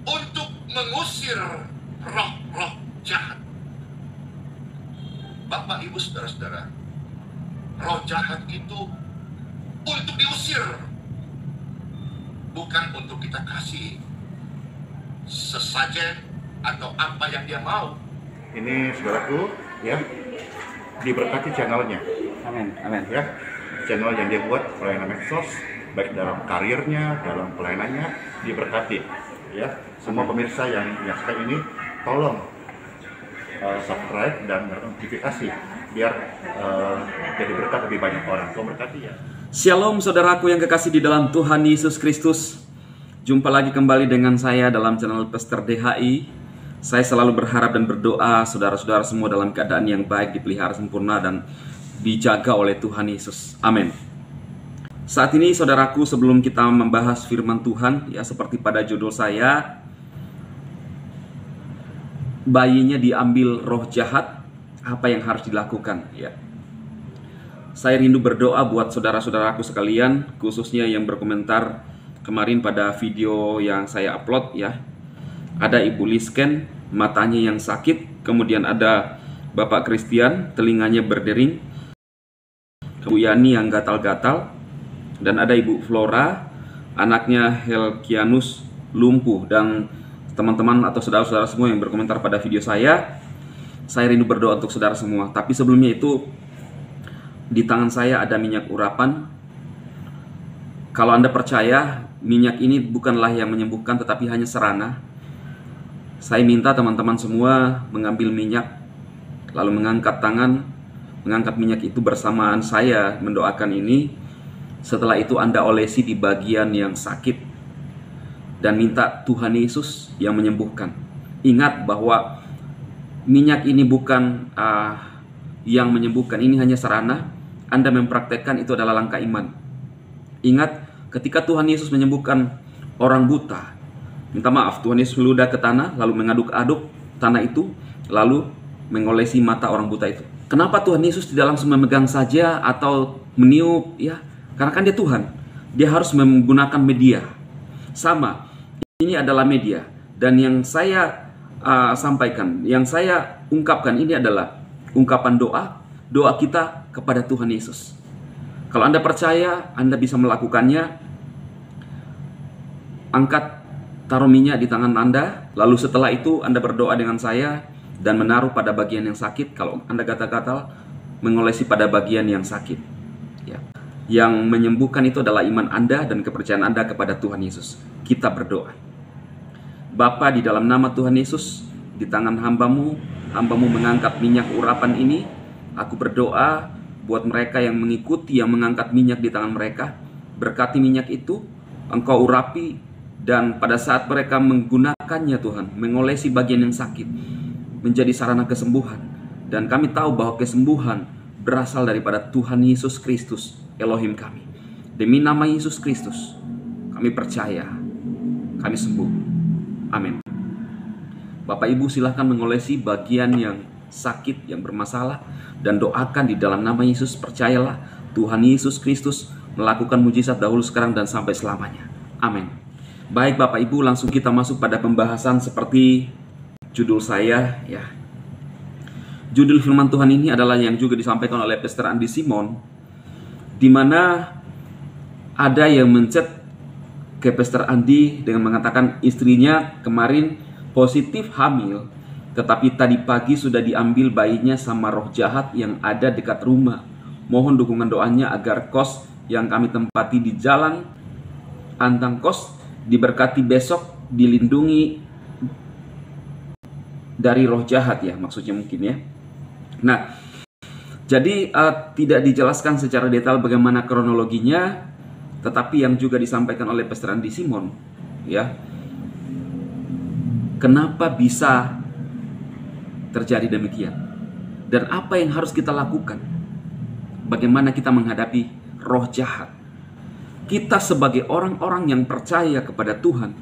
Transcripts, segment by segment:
untuk mengusir roh-roh jahat. Bapak, Ibu, Saudara-saudara, roh jahat itu untuk diusir, bukan untuk kita kasih sesajen atau apa yang dia mau. Ini saudaraku, ya, diberkati channelnya. Amin, amin. Ya, channel yang dia buat pelayanan medsos, baik dalam karirnya, dalam pelayanannya, diberkati. Ya, semua pemirsa yang menyaksikan ini, tolong subscribe dan notifikasi biar jadi berkat lebih banyak orang. Tuhan berkati ya. Shalom saudaraku yang kekasih di dalam Tuhan Yesus Kristus. Jumpa lagi kembali dengan saya dalam channel Pastor DHI. Saya selalu berharap dan berdoa saudara-saudara semua dalam keadaan yang baik, dipelihara sempurna dan dijaga oleh Tuhan Yesus. Amin. Saat ini saudaraku, sebelum kita membahas firman Tuhan, ya seperti pada judul saya, bayinya diambil roh jahat, apa yang harus dilakukan? Ya, saya rindu berdoa buat saudara-saudaraku sekalian, khususnya yang berkomentar kemarin pada video yang saya upload ya. Ada Ibu Lisken, matanya yang sakit, kemudian ada Bapak Christian, telinganya berdering, Bu Yani yang gatal-gatal, dan ada Ibu Flora, anaknya Helkianus lumpuh. Dan teman-teman atau saudara-saudara semua yang berkomentar pada video saya rindu berdoa untuk saudara semua. Tapi sebelumnya itu, di tangan saya ada minyak urapan. Kalau Anda percaya, minyak ini bukanlah yang menyembuhkan, tetapi hanya sarana. Saya minta teman-teman semua mengambil minyak, lalu mengangkat tangan, mengangkat minyak itu bersamaan saya mendoakan ini. Setelah itu Anda olesi di bagian yang sakit dan minta Tuhan Yesus yang menyembuhkan. Ingat bahwa minyak ini bukan yang menyembuhkan, ini hanya sarana. Anda mempraktekkan, itu adalah langkah iman. Ingat, ketika Tuhan Yesus menyembuhkan orang buta, minta maaf, Tuhan Yesus meludah ke tanah, lalu mengaduk-aduk tanah itu, lalu mengolesi mata orang buta itu. Kenapa Tuhan Yesus tidak langsung memegang saja atau meniup? Ya, karena kan dia Tuhan. Dia harus menggunakan media. Sama, ini adalah media. Dan yang saya sampaikan, yang saya ungkapkan ini adalah ungkapan doa kita kepada Tuhan Yesus. Kalau Anda percaya, Anda bisa melakukannya. Angkat, taruh minyak di tangan Anda, lalu setelah itu Anda berdoa dengan saya dan menaruh pada bagian yang sakit. Kalau Anda gatal-gatal, mengolesi pada bagian yang sakit ya. Yang menyembuhkan itu adalah iman Anda dan kepercayaan Anda kepada Tuhan Yesus. Kita berdoa. Bapa, di dalam nama Tuhan Yesus, di tangan hambamu mengangkat minyak urapan ini. Aku berdoa buat mereka yang mengikuti, yang mengangkat minyak di tangan mereka. Berkati minyak itu, Engkau urapi, dan pada saat mereka menggunakannya Tuhan, mengolesi bagian yang sakit, menjadi sarana kesembuhan. Dan kami tahu bahwa kesembuhan berasal daripada Tuhan Yesus Kristus, Elohim kami. Demi nama Yesus Kristus, kami percaya, kami sembuh. Amin. Bapak Ibu silahkan mengolesi bagian yang sakit, yang bermasalah, dan doakan di dalam nama Yesus. Percayalah, Tuhan Yesus Kristus melakukan mujizat dahulu, sekarang, dan sampai selamanya. Amin. Baik Bapak Ibu, langsung kita masuk pada pembahasan seperti judul saya ya. Judul firman Tuhan ini adalah yang juga disampaikan oleh Pastor Andi Simon, di mana ada yang mencet ke Pastor Andi dengan mengatakan istrinya kemarin positif hamil, tetapi tadi pagi sudah diambil bayinya sama roh jahat yang ada dekat rumah. Mohon dukungan doanya agar kos yang kami tempati di Jalan Antang Kos diberkati besok, dilindungi dari roh jahat ya, maksudnya mungkin ya. Nah, jadi tidak dijelaskan secara detail bagaimana kronologinya, tetapi yang juga disampaikan oleh Pastor Andi Simon ya, kenapa bisa terjadi demikian dan apa yang harus kita lakukan, bagaimana kita menghadapi roh jahat. Kita sebagai orang-orang yang percaya kepada Tuhan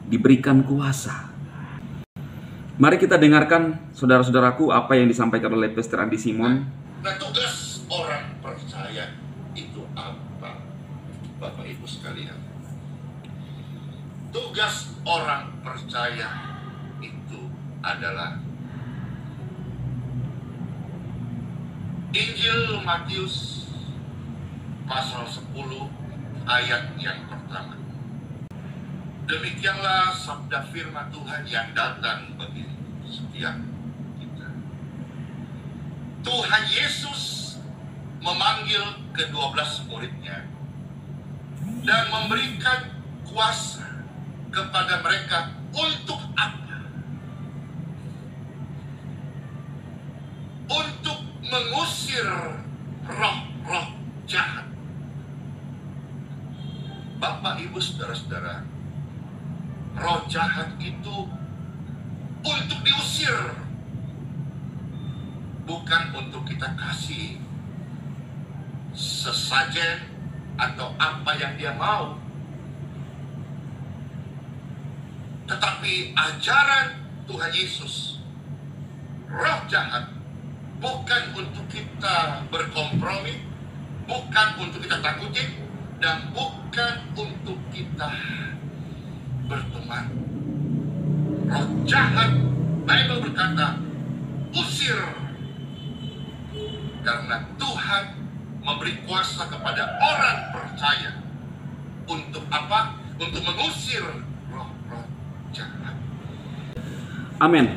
diberikan kuasa. Mari kita dengarkan saudara-saudaraku apa yang disampaikan oleh Pastor Andi Simon. Nah, tugas orang percaya itu apa, Bapak Ibu sekalian? Tugas orang percaya itu adalah Injil Matius pasal 10 ayat yang pertama. Demikianlah sabda firman Tuhan yang datang bagi setiap kita. Tuhan Yesus memanggil ke-12 muridnya dan memberikan kuasa kepada mereka untuk apa? Untuk mengusir roh-roh jahat. Bapak, Ibu, Saudara-saudara, roh jahat itu untuk diusir, bukan untuk kita kasih sesajen atau apa yang dia mau. Tetapi ajaran Tuhan Yesus, roh jahat bukan untuk kita berkompromi, bukan untuk kita takutin, dan bukan untuk kita berteman. Roh jahat, Bible berkata, usir. Karena Tuhan memberi kuasa kepada orang percaya. Untuk apa? Untuk mengusir roh-roh jahat. Amin.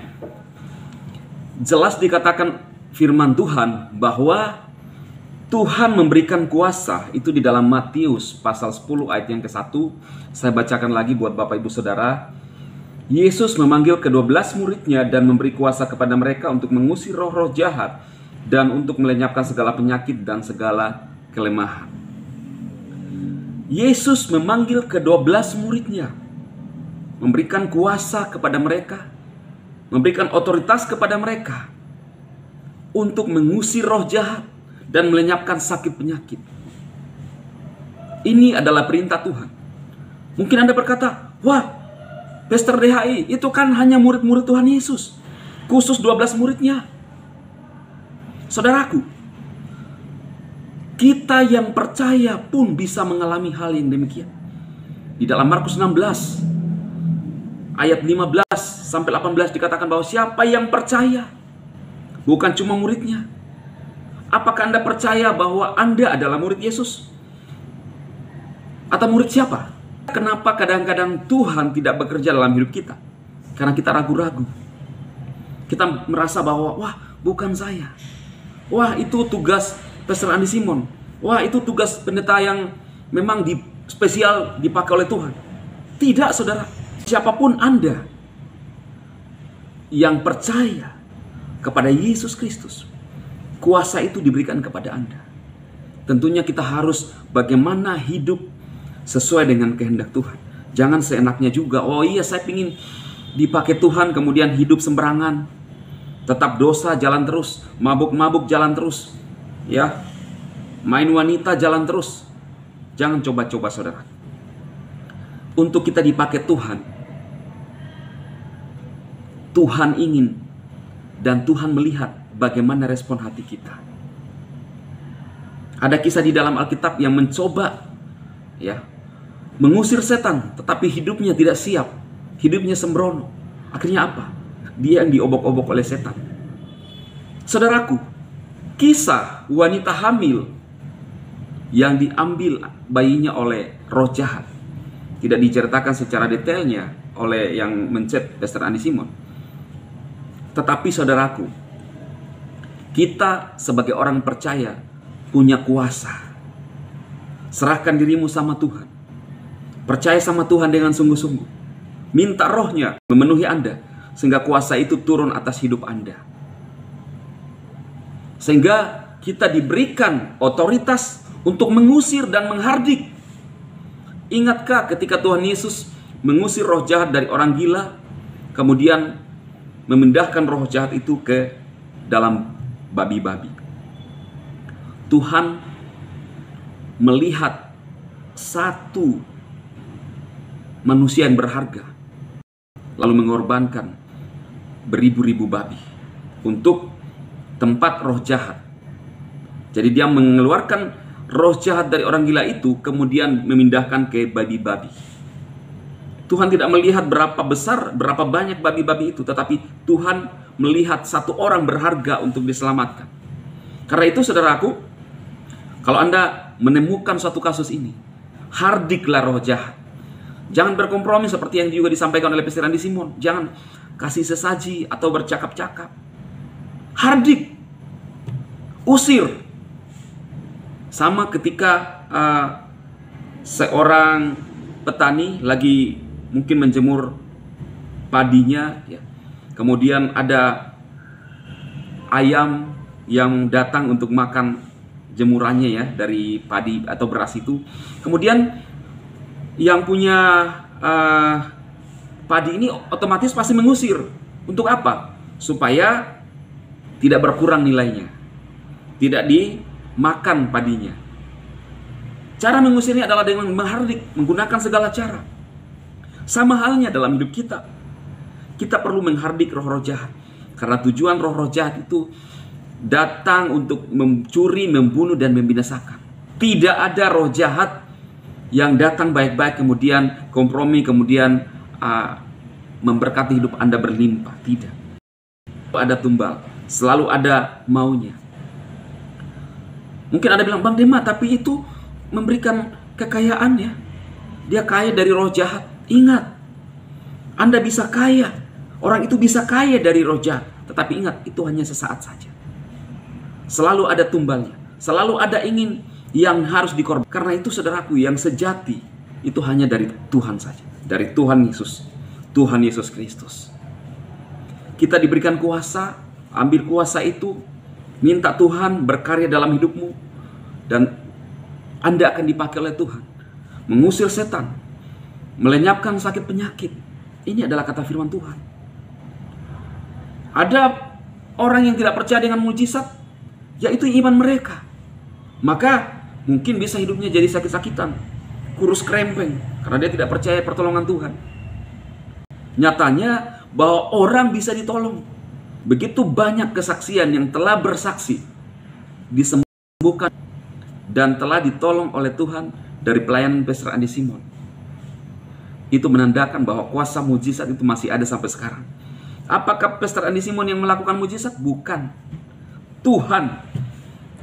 Jelas dikatakan firman Tuhan bahwa Tuhan memberikan kuasa itu di dalam Matius pasal 10 ayat yang ke-1. Saya bacakan lagi buat Bapak Ibu Saudara. Yesus memanggil ke-12 muridnya dan memberi kuasa kepada mereka untuk mengusir roh-roh jahat dan untuk melenyapkan segala penyakit dan segala kelemahan. Yesus memanggil ke-12 muridnya, memberikan kuasa kepada mereka, memberikan otoritas kepada mereka untuk mengusir roh jahat dan melenyapkan sakit penyakit. Ini adalah perintah Tuhan. Mungkin Anda berkata, wah, Pastor DHI itu kan hanya murid-murid Tuhan Yesus, khusus 12 muridnya. Saudaraku, kita yang percaya pun bisa mengalami hal yang demikian. Di dalam Markus 16 ayat 15 sampai 18 dikatakan bahwa siapa yang percaya, bukan cuma muridnya. Apakah Anda percaya bahwa Anda adalah murid Yesus? Atau murid siapa? Kenapa kadang-kadang Tuhan tidak bekerja dalam hidup kita? Karena kita ragu-ragu. Kita merasa bahwa, wah, bukan saya. Wah, itu tugas Pastor Andi Simon. Wah, itu tugas pendeta yang memang spesial dipakai oleh Tuhan. Tidak, saudara. Siapapun Anda yang percaya kepada Yesus Kristus, kuasa itu diberikan kepada Anda. Tentunya kita harus bagaimana hidup sesuai dengan kehendak Tuhan. Jangan seenaknya juga. Oh iya, saya ingin dipakai Tuhan kemudian hidup sembarangan. Tetap dosa jalan terus, mabuk-mabuk jalan terus. Ya. Main wanita jalan terus. Jangan coba-coba, saudara. Untuk kita dipakai Tuhan, Tuhan ingin dan Tuhan melihat bagaimana respon hati kita. Ada kisah di dalam Alkitab yang mencoba mengusir setan, tetapi hidupnya tidak siap, hidupnya sembrono. Akhirnya apa? Dia yang diobok-obok oleh setan. Saudaraku, kisah wanita hamil yang diambil bayinya oleh roh jahat tidak diceritakan secara detailnya oleh yang mencet Pastor Andi Simon. Tetapi saudaraku, kita sebagai orang percaya punya kuasa. Serahkan dirimu sama Tuhan. Percaya sama Tuhan dengan sungguh-sungguh. Minta rohnya memenuhi Anda, sehingga kuasa itu turun atas hidup Anda. Sehingga kita diberikan otoritas untuk mengusir dan menghardik. Ingatkah ketika Tuhan Yesus mengusir roh jahat dari orang gila, kemudian memindahkan roh jahat itu ke dalam babi-babi. Tuhan melihat satu manusia yang berharga, lalu mengorbankan beribu-ribu babi untuk tempat roh jahat. Jadi dia mengeluarkan roh jahat dari orang gila itu, kemudian memindahkan ke babi-babi. Tuhan tidak melihat berapa besar, berapa banyak babi-babi itu, tetapi Tuhan melihat satu orang berharga untuk diselamatkan. Karena itu saudaraku, kalau Anda menemukan suatu kasus ini, hardiklah roh jahat. Jangan berkompromi seperti yang juga disampaikan oleh Pastor Andi Simon. Jangan kasih sesaji atau bercakap-cakap. Hardik. Usir. Sama ketika seorang petani lagi mungkin menjemur padinya, ya. Kemudian ada ayam yang datang untuk makan jemurannya ya dari padi atau beras itu. Kemudian yang punya padi ini otomatis pasti mengusir. Untuk apa? Supaya tidak berkurang nilainya, tidak dimakan padinya. Cara mengusirnya adalah dengan menghardik, menggunakan segala cara. Sama halnya dalam hidup kita. Kita perlu menghardik roh-roh jahat. Karena tujuan roh-roh jahat itu datang untuk mencuri, membunuh, dan membinasakan. Tidak ada roh jahat yang datang baik-baik kemudian kompromi, kemudian memberkati hidup Anda berlimpah. Tidak. Ada tumbal, selalu ada maunya. Mungkin Anda bilang, Bang Dema, tapi itu memberikan kekayaan ya. Dia kaya dari roh jahat. Ingat, Anda bisa kaya. Orang itu bisa kaya dari roh jahat. Tetapi ingat, itu hanya sesaat saja. Selalu ada tumbalnya. Selalu ada ingin yang harus dikorbankan. Karena itu saudaraku, yang sejati itu hanya dari Tuhan saja. Dari Tuhan Yesus. Tuhan Yesus Kristus. Kita diberikan kuasa. Ambil kuasa itu. Minta Tuhan berkarya dalam hidupmu. Dan Anda akan dipakai oleh Tuhan. Mengusir setan. Melenyapkan sakit penyakit. Ini adalah kata firman Tuhan. Ada orang yang tidak percaya dengan mujizat, yaitu iman mereka. Maka mungkin bisa hidupnya jadi sakit-sakitan, kurus krempeng, karena dia tidak percaya pertolongan Tuhan. Nyatanya bahwa orang bisa ditolong. Begitu banyak kesaksian yang telah bersaksi, disembuhkan, dan telah ditolong oleh Tuhan dari pelayanan Pastor Andi Simon. Itu menandakan bahwa kuasa mujizat itu masih ada sampai sekarang. Apakah Pastor Andi Simon yang melakukan mujizat? Bukan. Tuhan.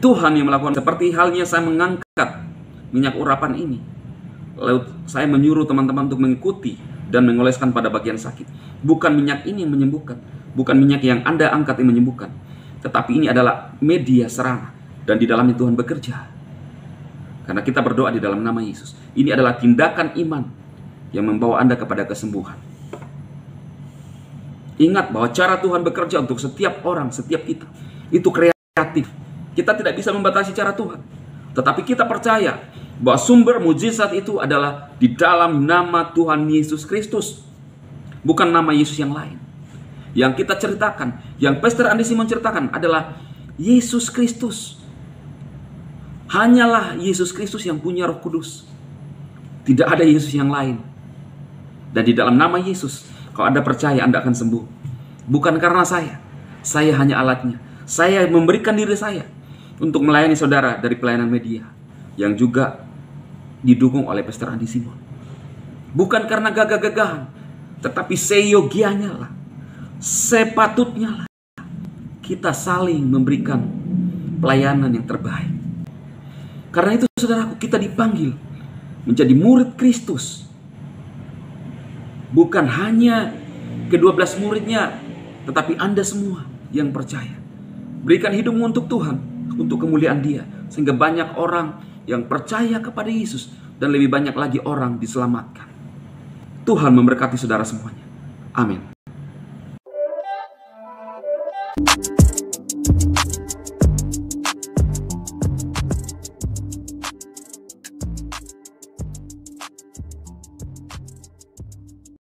Tuhan yang melakukan. Seperti halnya saya mengangkat minyak urapan ini. Lalu saya menyuruh teman-teman untuk mengikuti dan mengoleskan pada bagian sakit. Bukan minyak ini yang menyembuhkan. Bukan minyak yang Anda angkat yang menyembuhkan. Tetapi ini adalah media serana. Dan di dalamnya Tuhan bekerja. Karena kita berdoa di dalam nama Yesus. Ini adalah tindakan iman yang membawa Anda kepada kesembuhan. Ingat bahwa cara Tuhan bekerja untuk setiap orang, setiap kita, itu kreatif. Kita tidak bisa membatasi cara Tuhan. Tetapi kita percaya bahwa sumber mujizat itu adalah di dalam nama Tuhan Yesus Kristus. Bukan nama Yesus yang lain. Yang kita ceritakan, yang Pastor Andi Simon ceritakan adalah Yesus Kristus. Hanyalah Yesus Kristus yang punya Roh Kudus. Tidak ada Yesus yang lain. Dan di dalam nama Yesus, kalau Anda percaya, Anda akan sembuh. Bukan karena saya hanya alatnya. Saya memberikan diri saya untuk melayani saudara dari pelayanan media yang juga didukung oleh Pastor Andi Simon. Bukan karena gagah-gagahan, tetapi seyogianya lah, sepatutnya lah kita saling memberikan pelayanan yang terbaik. Karena itu saudaraku, kita dipanggil menjadi murid Kristus. Bukan hanya ke-12 muridnya, tetapi Anda semua yang percaya. Berikan hidupmu untuk Tuhan, untuk kemuliaan Dia, sehingga banyak orang yang percaya kepada Yesus dan lebih banyak lagi orang diselamatkan. Tuhan memberkati saudara semuanya. Amin.